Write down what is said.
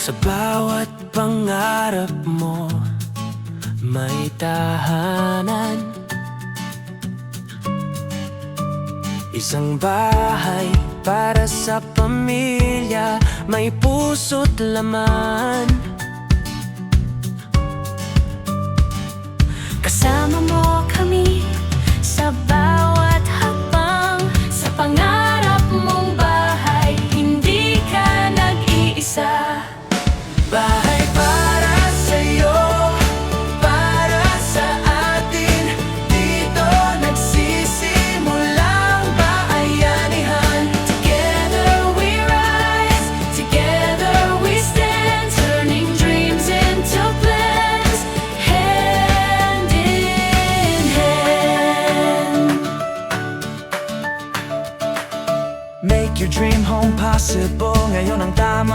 Sa bawat pangarap mo may tahanan, isang bahay para sa pamilya, may puso't laman. Kasama mo kami sa bawat hakbang, sa pangarap mong bahay, hindi ka nag-iisa. Bahay para sa'yo, para sa atin, dito nagsisimulang bayanihan. Together we rise, together we stand, turning dreams into plans, hand in hand. Make your dream home possible. Ngayon ang tama